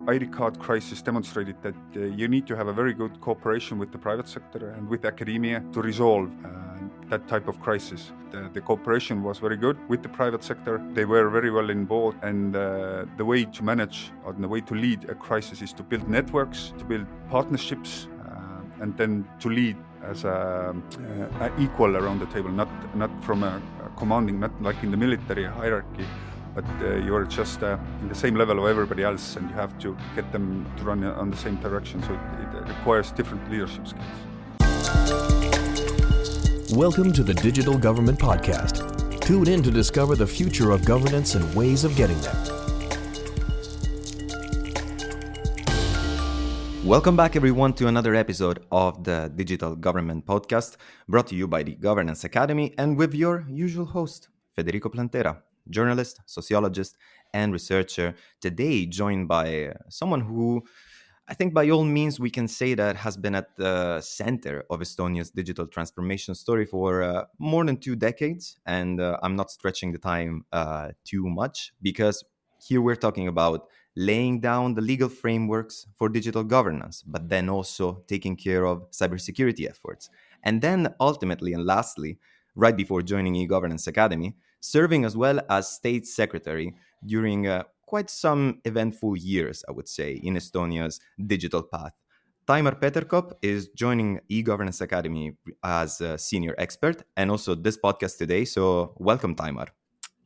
ID card crisis demonstrated that you need to have a very good cooperation with the private sector and with academia to resolve that type of crisis. The cooperation was very good with the private sector. They were very well involved, and the way to manage or the way to lead a crisis is to build networks, to build partnerships, and then to lead as a equal around the table, not from a commanding, not like in the military hierarchy, but you're just in the same level of everybody else, and you have to get them to run on the same direction. So it requires different leadership skills. Welcome to the Digital Government Podcast. Tune in to discover the future of governance and ways of getting there. Welcome back, everyone, to another episode of the Digital Government Podcast, brought to you by the Governance Academy and with your usual host, Federico Plantera, journalist, sociologist, and researcher. Today, joined by someone who I think by all means we can say that has been at the center of Estonia's digital transformation story for more than 2 decades. And I'm not stretching the time too much, because here we're talking about laying down the legal frameworks for digital governance, but then also taking care of cybersecurity efforts. And then ultimately and lastly, right before joining e-Governance Academy, serving as well as state secretary during quite some eventful years, I would say, in Estonia's digital path. Taimar Peterkop is joining e-Governance Academy as a senior expert and also this podcast today. So welcome, Taimar.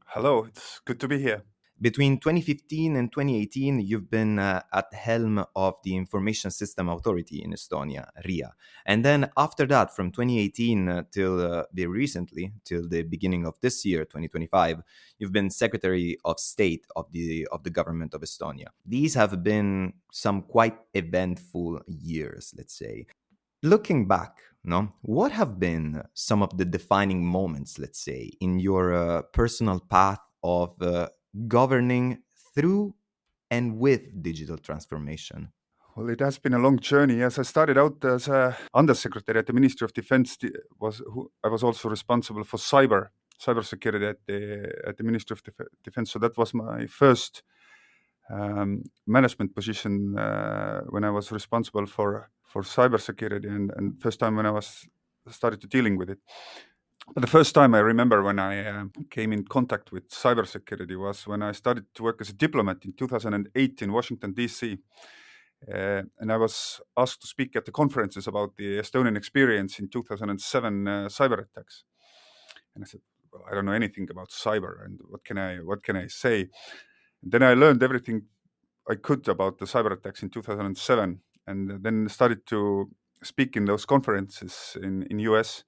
Hello, it's good to be here. Between 2015 and 2018, you've been at the helm of the Information System Authority in Estonia, RIA. And then after that, from 2018 till very recently, till the beginning of this year, 2025, you've been Secretary of State of the government of Estonia. These have been some quite eventful years, let's say. Looking back, what have been some of the defining moments, let's say, in your personal path of governing through and with digital transformation? Well, it has been a long journey. As I started out as a undersecretary at the Ministry of Defense, I was also responsible for cybersecurity at the Ministry of Defense. So that was my first management position when I was responsible for cybersecurity, and first time when I was started to dealing with it. But the first time I remember when I came in contact with cybersecurity was when I started to work as a diplomat in 2008 in Washington, D.C. And I was asked to speak at the conferences about the Estonian experience in 2007 cyber attacks. And I said, well, I don't know anything about cyber, and what can I say? And then I learned everything I could about the cyber attacks in 2007, and then started to speak in those conferences in US.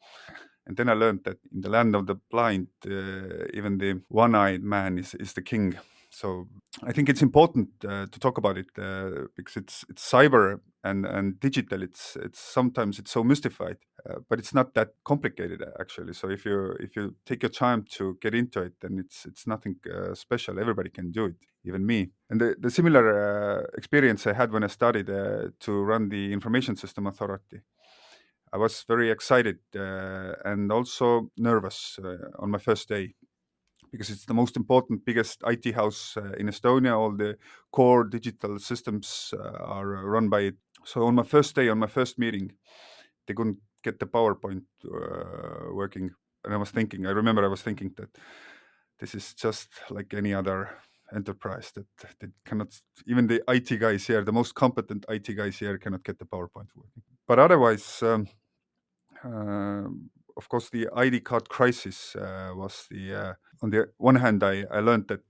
And then I learned that in the land of the blind, even the one-eyed man is the king. So I think it's important to talk about it because it's cyber and digital. It's sometimes it's so mystified, but it's not that complicated actually. So if you take your time to get into it, then it's nothing special. Everybody can do it, even me. And the similar experience I had when I started to run the Information System Authority. I was very excited and also nervous on my first day, because it's the most important, biggest IT house in Estonia. All the core digital systems are run by it. So on my first day, on my first meeting, they couldn't get the PowerPoint working. And I was thinking that this is just like any other enterprise, that they cannot, even the IT guys here, the most competent IT guys here, cannot get the PowerPoint working. But otherwise, of course, the ID card crisis was on the one hand, I learned that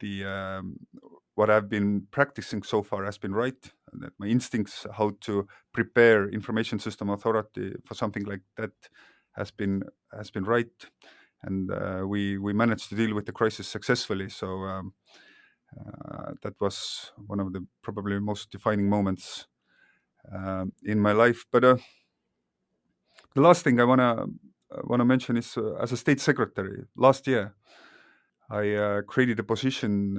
what I've been practicing so far has been right, and that my instincts how to prepare Information System Authority for something like that has been right, and we managed to deal with the crisis successfully. So that was one of the probably most defining moments in my life. But the last thing I wanna mention is as a state secretary last year, I created a position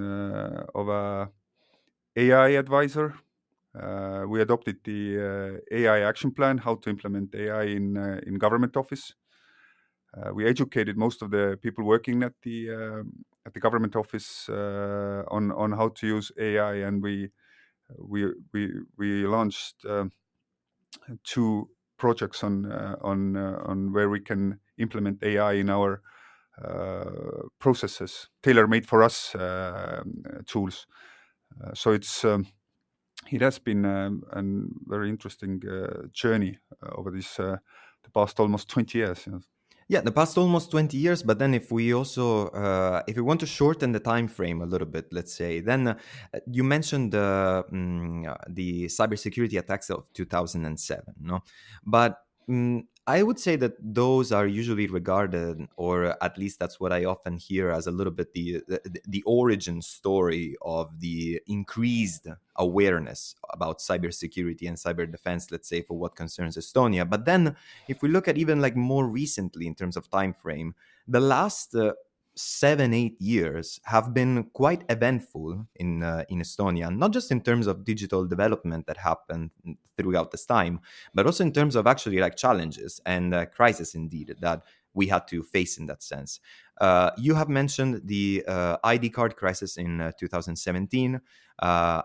of a AI advisor. We adopted the AI action plan, how to implement AI in government office. We educated most of the people working at the government office on how to use AI, and we we launched 2 projects on where we can implement AI in our processes, tailor-made for us tools. So it has been a very interesting journey over the past almost 20 years. You know. Yeah, the past almost 20 years, but then if we also if we want to shorten the time frame a little bit, let's say, then you mentioned the cybersecurity attacks of 2007, no? But I would say that those are usually regarded, or at least that's what I often hear, as a little bit the origin story of the increased awareness about cybersecurity and cyber defense, let's say, for what concerns Estonia. But then if we look at even like more recently in terms of time frame, the last 7-8 years have been quite eventful in Estonia, not just in terms of digital development that happened throughout this time, but also in terms of actually like challenges and crisis indeed that we had to face in that sense. You have mentioned the ID card crisis in 2017. I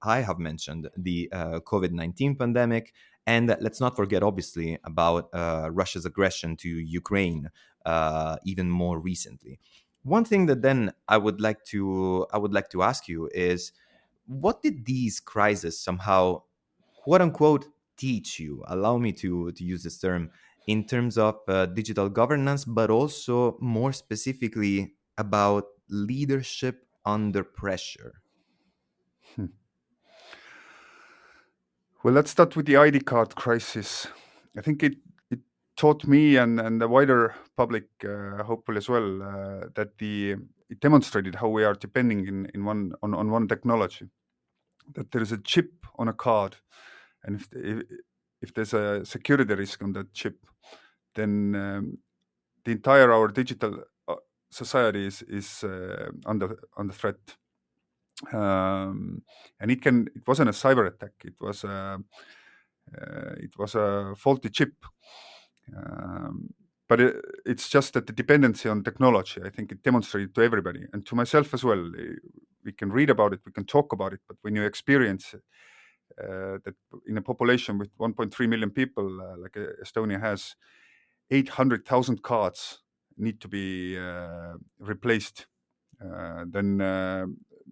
have mentioned the COVID-19 pandemic. And let's not forget, obviously, about Russia's aggression to Ukraine even more recently. One thing that then I would like to ask you is, what did these crises somehow, quote unquote, teach you? Allow me to use this term in terms of digital governance, but also more specifically about leadership under pressure. Hmm. Well, let's start with the ID card crisis. I think it taught me and the wider public, hopefully as well, that it demonstrated how we are depending on one technology. That there is a chip on a card, and if there's a security risk on that chip, then the entire our digital society is under threat. And it wasn't a cyber attack. It was a faulty chip. But it's just that the dependency on technology, I think it demonstrated to everybody and to myself as well. We can read about it, we can talk about it, but when you experience that in a population with 1.3 million people, like Estonia has, 800,000 cards need to be replaced, then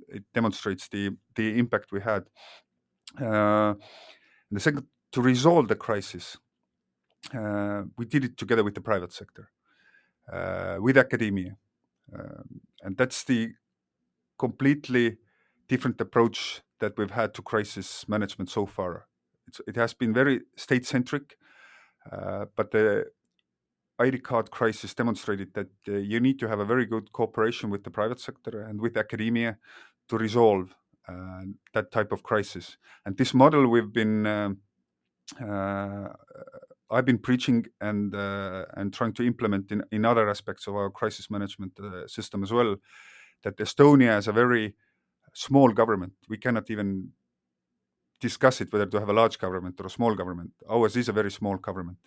it demonstrates the impact we had. The second, to resolve the crisis, we did it together with the private sector, with academia. And that's the completely different approach that we've had to crisis management so far. It has been very state-centric, but the ID card crisis demonstrated that you need to have a very good cooperation with the private sector and with academia to resolve that type of crisis. And this model I've been preaching and trying to implement in other aspects of our crisis management system as well. That Estonia is a very small government. We cannot even discuss it whether to have a large government or a small government. Ours is a very small government.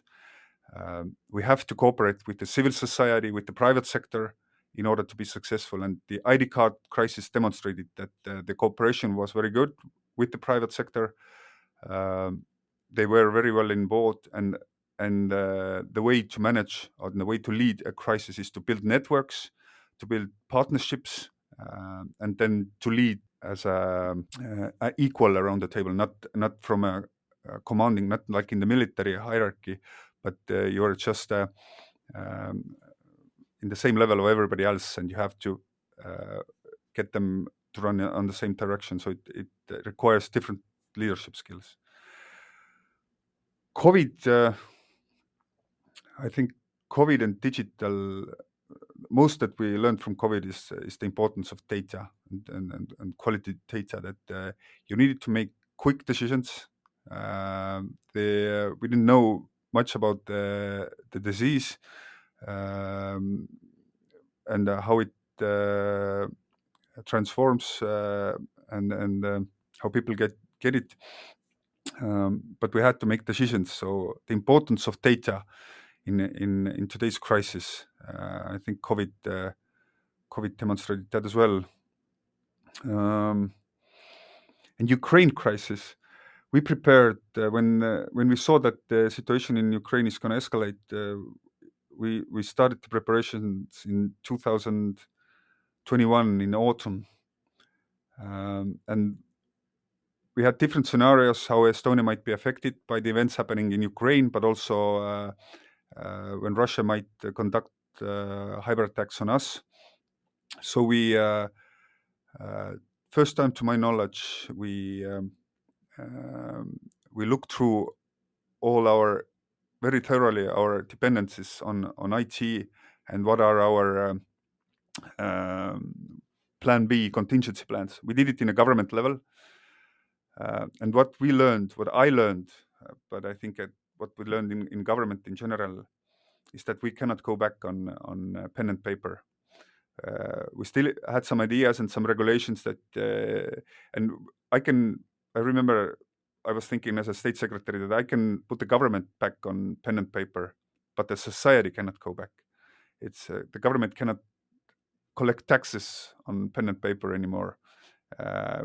We have to cooperate with the civil society, with the private sector, in order to be successful. And the ID card crisis demonstrated that the cooperation was very good with the private sector. They were very well involved, and the way to manage or the way to lead a crisis is to build networks, to build partnerships, and then to lead as a equal around the table, not from a commanding, not like in the military hierarchy, but you are just in the same level of everybody else, and you have to get them to run on the same direction. So it requires different leadership skills. COVID, I think COVID and digital, most that we learned from COVID is the importance of data and quality data, that you needed to make quick decisions. We didn't know much about the disease and how it transforms and how people get it. But we had to make decisions. So the importance of data in today's crisis, I think COVID demonstrated that as well. And Ukraine crisis, we prepared when we saw that the situation in Ukraine is going to escalate. We started the preparations in 2021 in autumn, and we had different scenarios how Estonia might be affected by the events happening in Ukraine, but also when Russia might conduct hyber attacks on us. So first time to my knowledge, we looked through all our very thoroughly our dependencies on IT and what are our plan B contingency plans. We did it in a government level, and what I learned, but I think what we learned in government in general is that we cannot go back on pen and paper. We still had some ideas and some regulations that, and I remember I was thinking as a state secretary that I can put the government back on pen and paper, but the society cannot go back. It's the government cannot collect taxes on pen and paper anymore.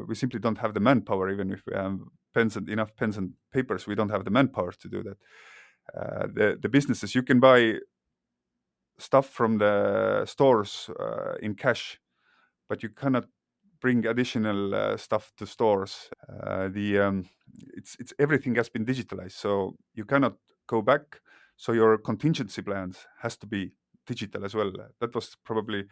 We simply don't have the manpower, even if we have enough pens and papers. We don't have the manpower to do that. The businesses, you can buy stuff from the stores in cash, but you cannot bring additional stuff to stores. It's everything has been digitalized, so you cannot go back. So your contingency plans has to be digital as well. That was probably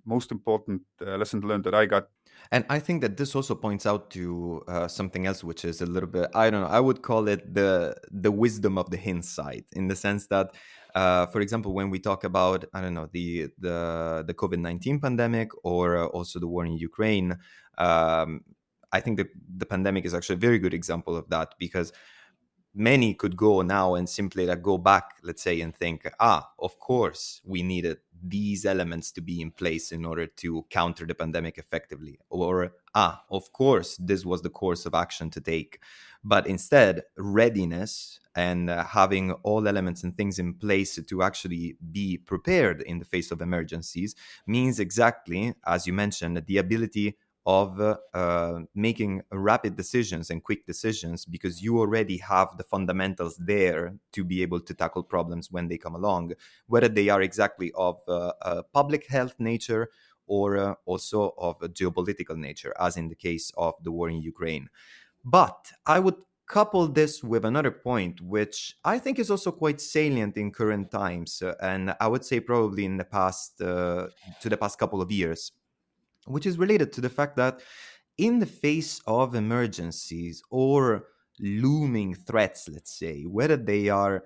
most important lesson learned that I got. And I think that this also points out to something else, which is a little bit, I don't know, I would call it the wisdom of the hindsight, in the sense that, for example, when we talk about, I don't know, the COVID-19 pandemic, or also the war in Ukraine, I think the pandemic is actually a very good example of that, because many could go now and simply like go back, let's say, and think, of course we needed these elements to be in place in order to counter the pandemic effectively, or of course this was the course of action to take. But instead, readiness and having all elements and things in place to actually be prepared in the face of emergencies means, exactly as you mentioned, the ability of making rapid decisions and quick decisions, because you already have the fundamentals there to be able to tackle problems when they come along, whether they are exactly of a public health nature, or also of a geopolitical nature, as in the case of the war in Ukraine. But I would couple this with another point, which I think is also quite salient in current times, and I would say probably in the past, to the past couple of years, which is related to the fact that in the face of emergencies or looming threats, let's say, whether they are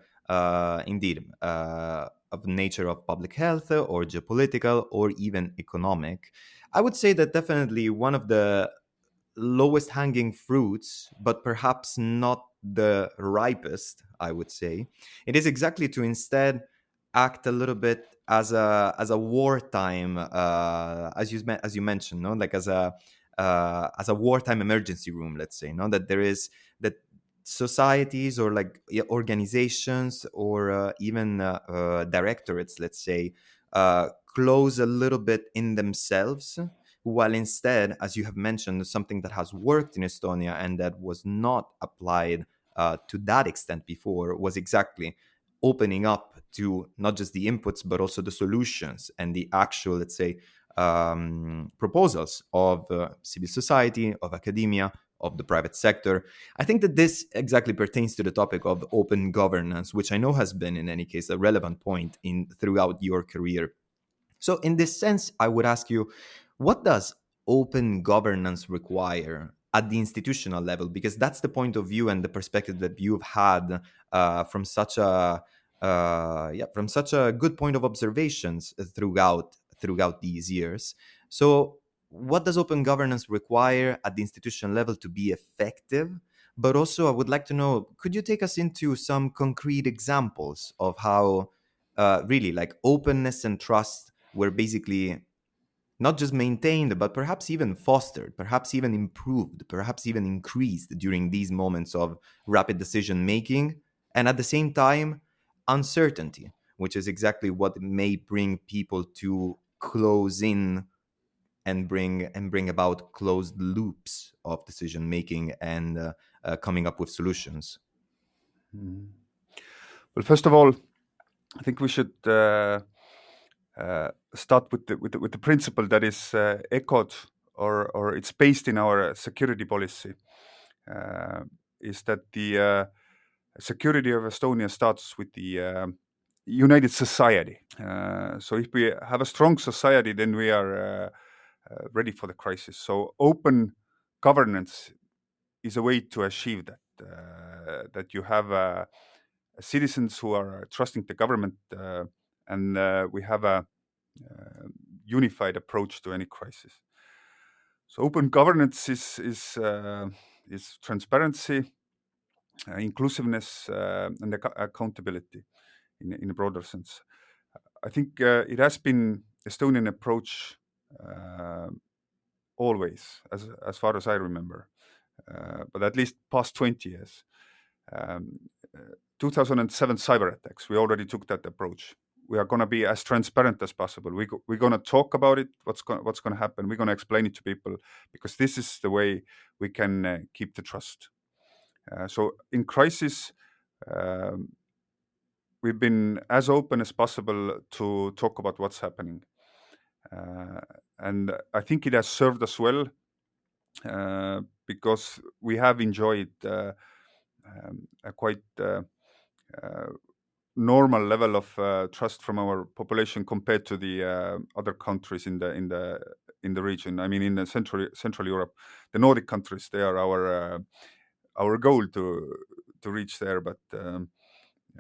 indeed of nature of public health, or geopolitical, or even economic, I would say that definitely one of the lowest hanging fruits, but perhaps not the ripest, I would say, it is exactly to instead act a little bit as a wartime, as you mentioned, no, like as a wartime emergency room, let's say, no, that there is that societies, or like organizations, or even directorates, let's say, close a little bit in themselves, while instead, as you have mentioned, something that has worked in Estonia and that was not applied to that extent before, was exactly opening up to not just the inputs, but also the solutions and the actual, let's say, proposals of civil society, of academia, of the private sector. I think that this exactly pertains to the topic of open governance, which I know has been, in any case, a relevant point in throughout your career. So, in this sense, I would ask you, what does open governance require at the institutional level? Because that's the point of view and the perspective that you've had from such a good point of observations throughout these years. So, what does open governance require at the institutional level to be effective? But also, I would like to know, could you take us into some concrete examples of how really, like, openness and trust were basically not just maintained, but perhaps even fostered, perhaps even improved, perhaps even increased during these moments of rapid decision making, and at the same time, uncertainty, which is exactly what may bring people to close in and bring about closed loops of decision making and coming up with solutions? Well, first of all, I think we should start with the principle that is echoed, or it's based in our security policy. Is that the security of Estonia starts with the united society. So if we have a strong society, then we are ready for the crisis. So open governance is a way to achieve that. That you have citizens who are trusting the government, and we have a unified approach to any crisis. So open governance is transparency, inclusiveness, and accountability in a broader sense. I think it has been Estonian approach always, as far as I remember, but at least past 20 years. Um, 2007 cyber attacks, we already took that approach. We are going to be as transparent as possible. We're going to talk about it, what's going to happen. We're going to explain it to people, because this is the way we can keep the trust. So in crisis, um, we've been as open as possible to talk about what's happening. And I think it has served us well, because we have enjoyed a quite normal level of trust from our population compared to the other countries in the region. I mean, in the Central Europe, the Nordic countries, they are our goal to reach there, but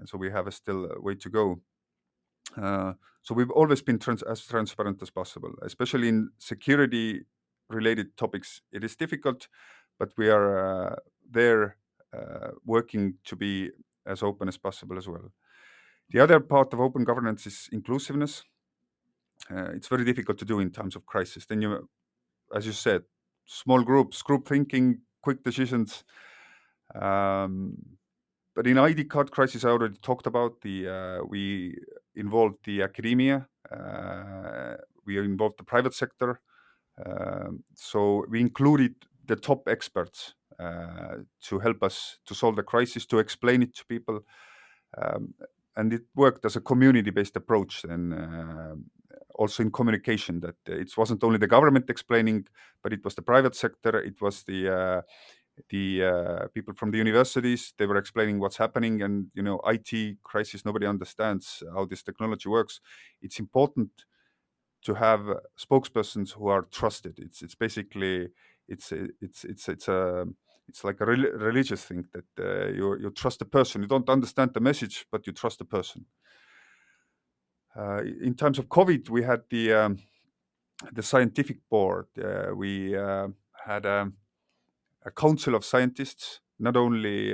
so we have still a way to go. So we've always been as transparent as possible, especially in security-related topics. It is difficult, but we are there working to be as open as possible as well. The other part of open governance is inclusiveness. It's very difficult to do in times of crisis. Then you, as you said, small groups, group thinking, quick decisions. But in ID card crisis, I already talked about we involved the academia, we involved the private sector. So we included the top experts to help us to solve the crisis, to explain it to people. And it worked as a community-based approach, and also in communication, that it wasn't only the government explaining, but it was the private sector, it was the people from the universities. They were explaining what's happening, and IT crisis, nobody understands how this technology works. It's important to have spokespersons who are trusted. It's basically it's like a religious thing, that you trust the person. You don't understand the message, but you trust the person. In terms of COVID, we had the scientific board. We had a council of scientists, not only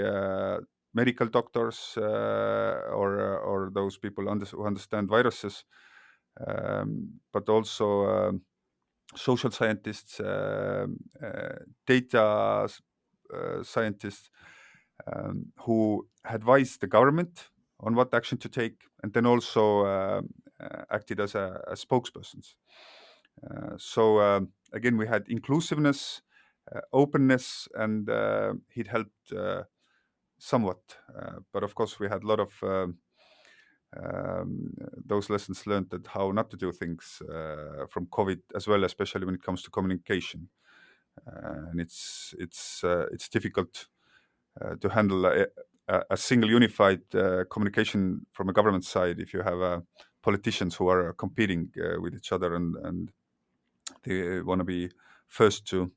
medical doctors or those people who understand viruses, but also social scientists, data scientists, who advised the government on what action to take, and then also acted as spokespersons. So again, we had inclusiveness, openness, and it helped somewhat. But of course, we had a lot of those lessons learned, that how not to do things from COVID as well, especially when it comes to communication. And it's difficult to handle a single unified communication from a government side if you have politicians who are competing with each other, and they want to be first to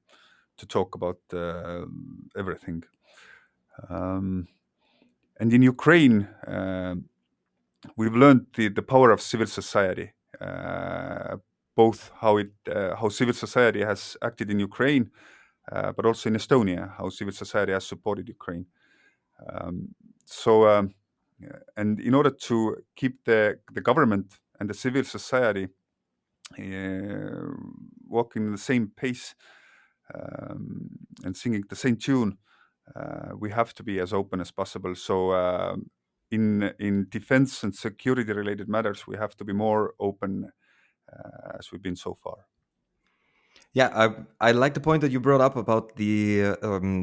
talk about everything. And in Ukraine, we've learned the power of civil society, both how civil society has acted in Ukraine, but also in Estonia, how civil society has supported Ukraine. And in order to keep the government and the civil society walking in the same pace, and singing the same tune, we have to be as open as possible. So in defense and security related matters, we have to be more open as we've been so far. Yeah, I like the point that you brought up about the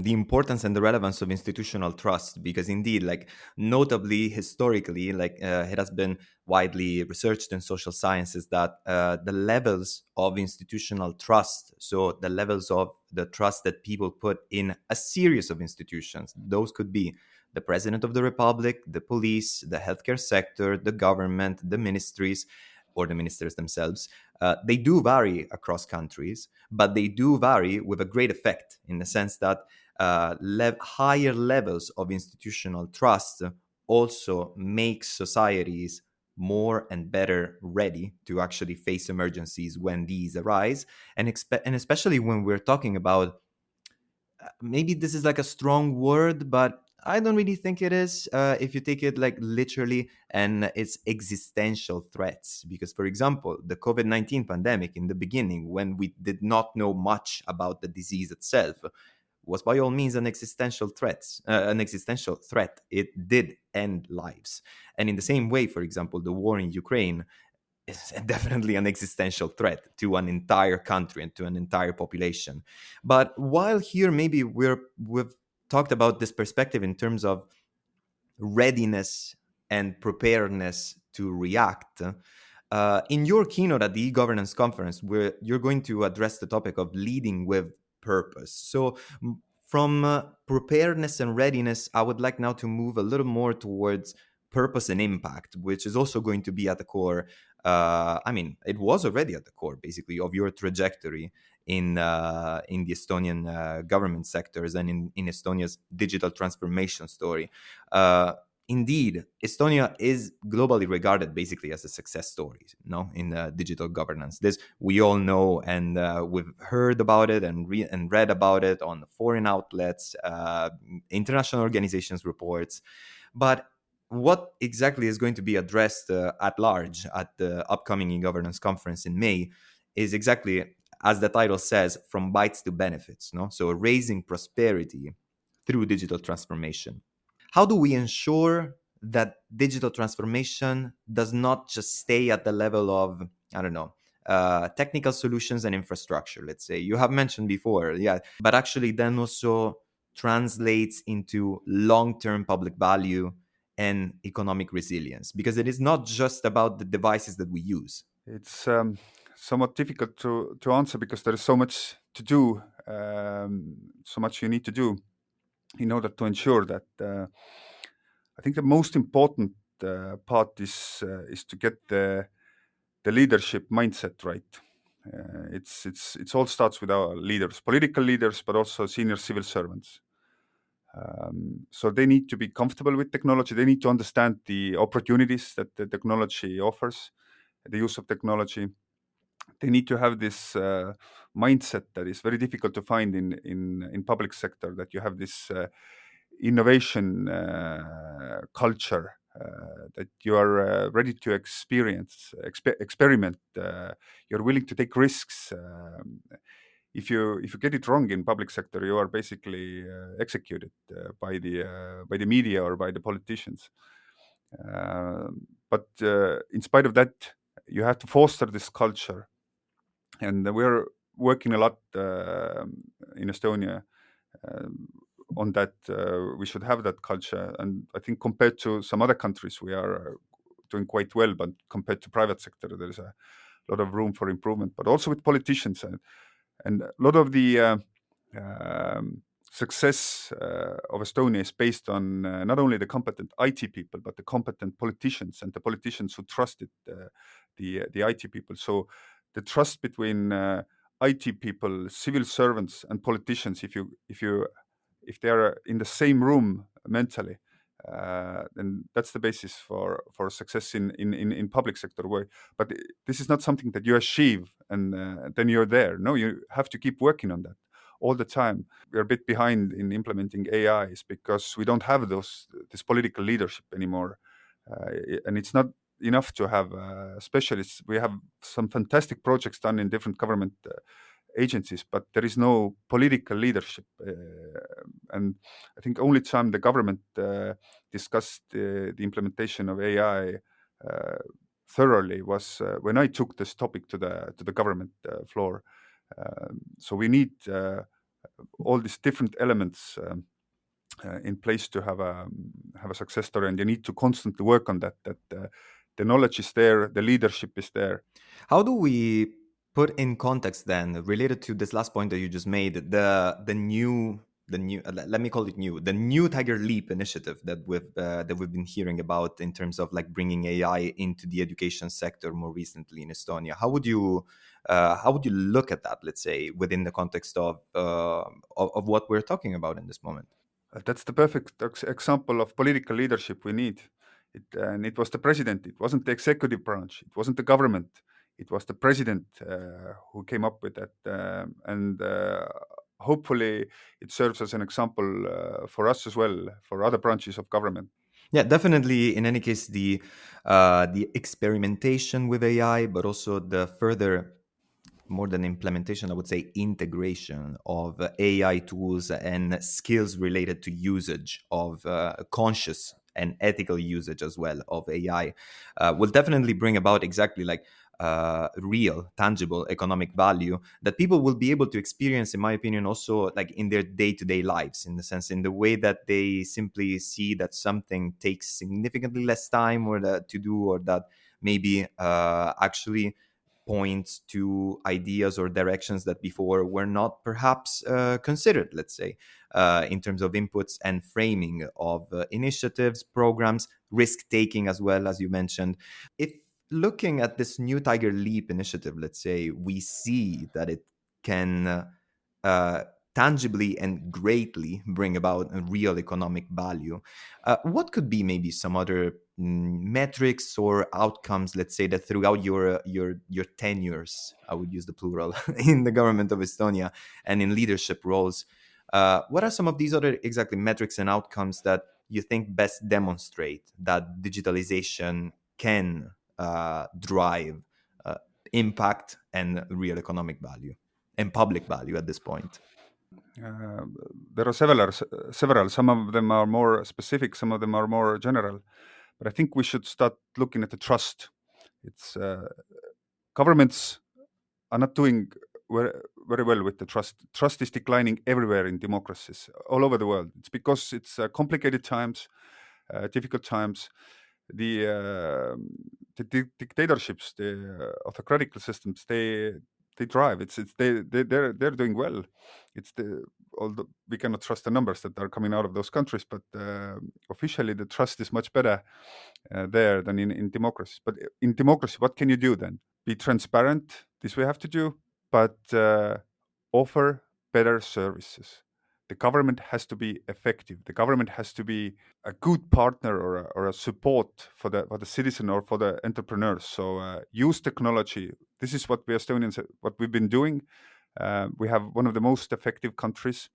importance and the relevance of institutional trust, because indeed, like notably historically, like it has been widely researched in social sciences that the levels of institutional trust, so the levels of the trust that people put in a series of institutions, those could be the president of the republic, the police, the healthcare sector, the government, the ministries, or the ministers themselves. They do vary across countries, but they do vary with a great effect in the sense that higher levels of institutional trust also make societies more and better ready to actually face emergencies when these arise, and especially when we're talking about, maybe this is like a strong word, but I don't really think it is, if you take it like literally, and it's existential threats. Because, for example, the COVID-19 pandemic in the beginning, when we did not know much about the disease itself, was by all means an existential threat. It did end lives. And in the same way, for example, the war in Ukraine is definitely an existential threat to an entire country and to an entire population. But while here maybe we've talked about this perspective in terms of readiness and preparedness to react, in your keynote at the e-governance conference, where you're going to address the topic of leading with purpose. So from preparedness and readiness, I would like now to move a little more towards purpose and impact, which is also going to be at the core. I mean, it was already at the core, basically, of your trajectory in the Estonian government sectors and in Estonia's digital transformation story. Indeed, Estonia is globally regarded basically as a success story, no, in digital governance. This we all know, and we've heard about it and read about it on foreign outlets, international organizations reports. But what exactly is going to be addressed at large at the upcoming e-governance conference in May is exactly, as the title says, from bites to benefits. No, so raising prosperity through digital transformation. How do we ensure that digital transformation does not just stay at the level of, I don't know, technical solutions and infrastructure, let's say? You have mentioned before, yeah, but actually then also translates into long-term public value and economic resilience, because it is not just about the devices that we use. It's somewhat difficult to answer because there is so much to do, so much you need to do in order to ensure that. I think the most important part is to get the leadership mindset right. It's all starts with our leaders, political leaders, but also senior civil servants. So they need to be comfortable with technology. They need to understand the opportunities that the technology offers, the use of technology. They need to have this mindset that is very difficult to find in public sector. That you have this innovation culture, that you are ready to experiment. You're willing to take risks. If you get it wrong in public sector, you are basically executed by the media or by the politicians. But in spite of that, you have to foster this culture, and we're working a lot in Estonia on that. We should have that culture, and I think compared to some other countries, we are doing quite well. But compared to private sector, there is a lot of room for improvement. But also with politicians, and a lot of the success of Estonia is based on not only the competent IT people, but the competent politicians and the politicians who trusted the IT people. So the trust between IT people, civil servants, and politicians, if they are in the same room mentally, then that's the basis for success in public sector way. But this is not something that you achieve and then you're there. No, you have to keep working on that all the time. We're a bit behind in implementing AIs because we don't have this political leadership anymore, and it's not enough to have specialists. We have some fantastic projects done in different government agencies, but there is no political leadership. And I think only time the government discussed the implementation of AI thoroughly was when I took this topic to the government floor. So we need all these different elements in place to have a success story, and you need to constantly work on that. The knowledge is there, the leadership is there. How do we put in context then, related to this last point that you just made, the new let me call it new, the new Tiger Leap initiative that we've been hearing about in terms of like bringing AI into the education sector more recently in Estonia? How would you look at that, let's say, within the context of what we're talking about in this moment? That's the perfect example of political leadership we need. And it was the president. It wasn't the executive branch. It wasn't the government. It was the president who came up with that. And hopefully, it serves as an example for us as well, for other branches of government. Yeah, definitely. In any case, the experimentation with AI, but also the further, more than implementation, I would say integration of AI tools and skills related to usage of conscious and ethical usage as well of AI will definitely bring about exactly like real, tangible economic value that people will be able to experience, in my opinion, also like in their day-to-day lives, in the sense, in the way that they simply see that something takes significantly less time or to do, or that maybe actually points to ideas or directions that before were not perhaps considered, let's say, in terms of inputs and framing of initiatives, programs, risk taking as well, as you mentioned. If looking at this new Tiger Leap initiative, let's say, we see that it can uh, tangibly and greatly bring about a real economic value, what could be maybe some other metrics or outcomes, let's say, that throughout your tenures, I would use the plural, in the government of Estonia and in leadership roles, what are some of these other exactly metrics and outcomes that you think best demonstrate that digitalization can drive impact and real economic value and public value at this point? Uh, there are several. Some of them are more specific, some of them are more general. But I think we should start looking at the trust. It's governments are not doing very well with the trust. Trust is declining everywhere in democracies all over the world. It's because it's complicated times, difficult times. The dictatorships, the autocratic systems, they drive. They're doing well. It's the although we cannot trust the numbers that are coming out of those countries, but officially the trust is much better there than in democracy. But in democracy, what can you do then? Be transparent. This we have to do, but offer better services. The government has to be effective. The government has to be a good partner or a support for the citizen or for the entrepreneurs. So use technology. This is what we Estonians, what we've been doing. We have one of the most effective countries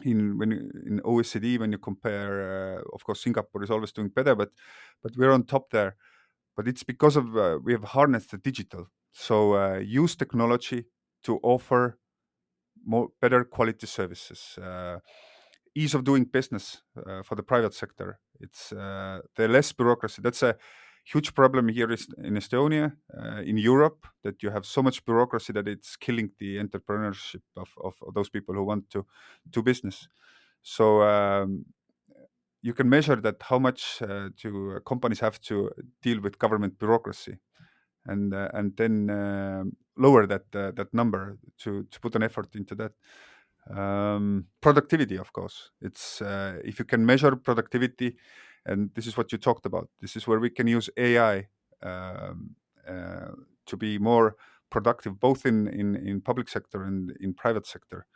in OECD when you compare. Of course, Singapore is always doing better, but we're on top there. But it's because of we have harnessed the digital. So use technology to offer better quality services. Ease of doing business for the private sector. It's the less bureaucracy. That's a huge problem here in Estonia, in Europe, that you have so much bureaucracy that it's killing the entrepreneurship of those people who want to do business. So you can measure that how much companies have to deal with government bureaucracy, and then lower that number to put an effort into that. Productivity, of course, it's if you can measure productivity, and this is what you talked about. This is where we can use AI to be more productive, both in public sector and in private sector.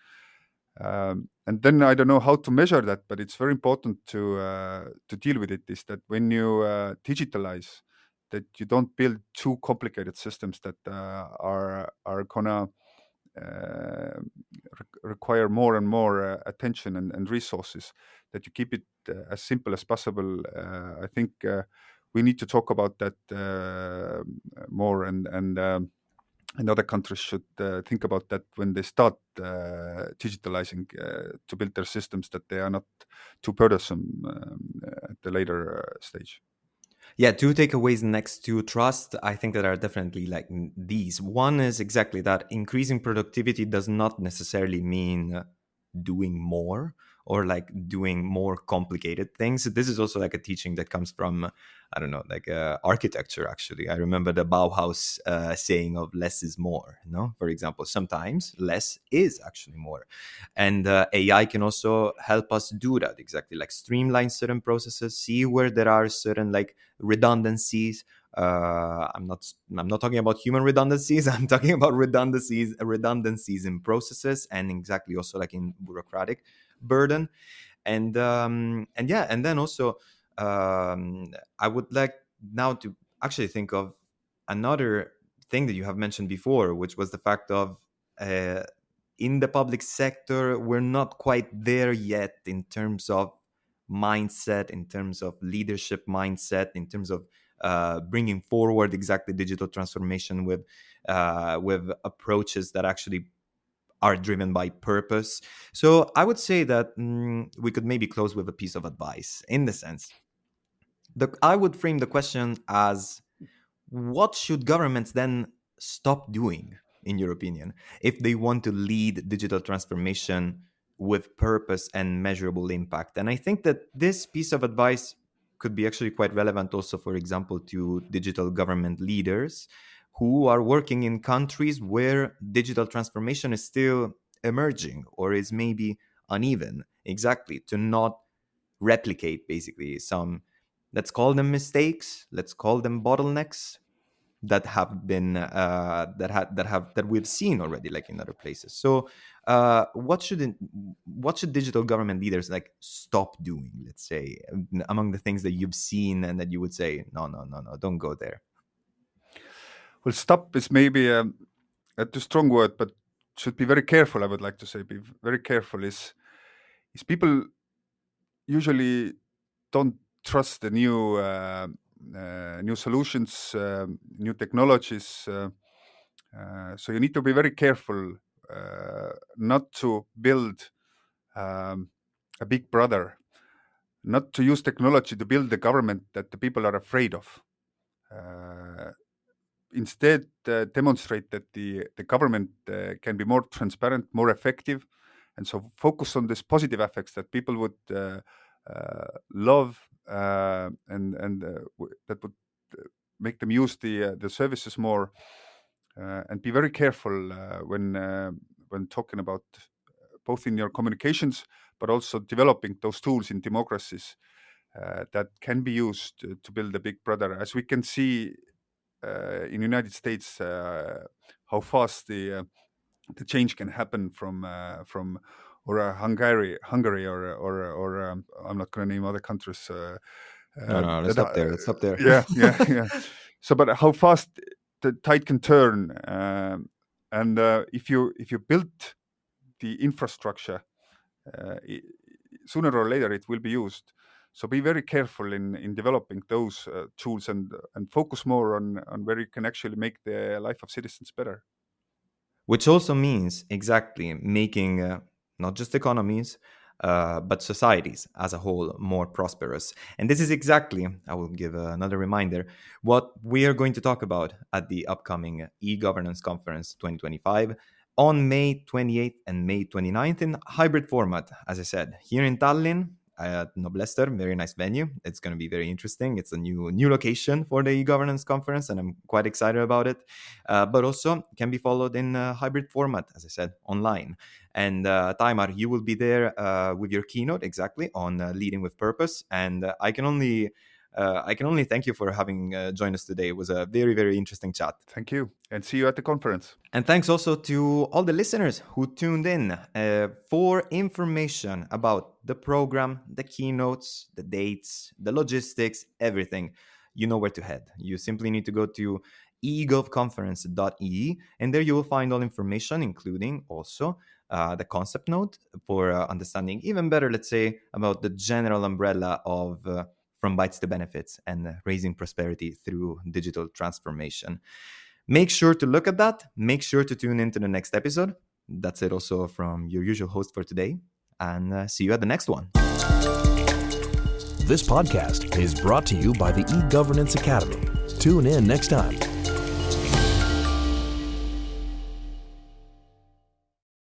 And then I don't know how to measure that, but it's very important to deal with it. Is that when you digitalize, that you don't build too complicated systems that are gonna require more and more attention and resources. That you keep it as simple as possible. I think we need to talk about that more, and other countries should think about that when they start digitalizing to build their systems, that they are not too burdensome at the later stage. Yeah, two takeaways next to trust, I think that are definitely like these. One is exactly that increasing productivity does not necessarily mean doing more or like doing more complicated things. This is also like a teaching that comes from, I don't know, like architecture, actually. I remember the Bauhaus saying of less is more, no? For example, sometimes less is actually more. And AI can also help us do that, exactly, like streamline certain processes, see where there are certain like redundancies. I'm not talking about human redundancies. I'm talking about redundancies in processes, and exactly also like in bureaucratic burden. And yeah, and then also I would like now to actually think of another thing that you have mentioned before, which was the fact of uh, in the public sector we're not quite there yet in terms of mindset, in terms of leadership mindset, in terms of bringing forward exactly digital transformation with approaches that actually are driven by purpose. So I would say that we could maybe close with a piece of advice in the sense that I would frame the question as what should governments then stop doing, in your opinion, if they want to lead digital transformation with purpose and measurable impact? And I think that this piece of advice could be actually quite relevant also, for example, to digital government leaders who are working in countries where digital transformation is still emerging or is maybe uneven, exactly, to not replicate basically some, let's call them mistakes, let's call them bottlenecks that have been that we've seen already like in other places. So what should digital government leaders like stop doing, let's say, among the things that you've seen and that you would say no, no, no, no, don't go there? Well, stop is maybe a too strong word, but should be very careful. I would like to say, be very careful. Is people usually don't trust the new solutions, new technologies. So you need to be very careful not to build a big brother, not to use technology to build the government that the people are afraid of. Instead, demonstrate that the government can be more transparent, more effective, and so focus on these positive effects that people would love, and that would make them use the services more, and be very careful when talking about both in your communications, but also developing those tools in democracies that can be used to build a big brother. As we can see in United States, how fast the change can happen from or Hungary or I'm not going to name other countries. No, no, let's That stop there, let's stop there. yeah, yeah, yeah. So, but how fast the tide can turn, and if you build the infrastructure, sooner or later it will be used. So be very careful in developing those tools and focus more on where you can actually make the life of citizens better. Which also means exactly making not just economies, but societies as a whole more prosperous. And this is exactly, I will give another reminder, what we are going to talk about at the upcoming e-governance conference 2025 on May 28th and May 29th in hybrid format, as I said, here in Tallinn at Noblester, very nice venue. It's going to be very interesting. It's a new location for the e-governance conference, and I'm quite excited about it. But also can be followed in hybrid format, as I said, online. And Taimar, you will be there with your keynote exactly on leading with purpose. And I can only thank you for having joined us today. It was a very, very interesting chat. Thank you, and see you at the conference. And thanks also to all the listeners who tuned in. For information about the program, the keynotes, the dates, the logistics, everything, you know where to head. You simply need to go to egovconference.ee, and there you will find all information, including also the concept note for understanding even better, let's say, about the general umbrella of from bytes to benefits and raising prosperity through digital transformation. Make sure to look at that. Make sure to tune into the next episode. That's it also from your usual host for today. And see you at the next one. This podcast is brought to you by the eGovernance Academy. Tune in next time.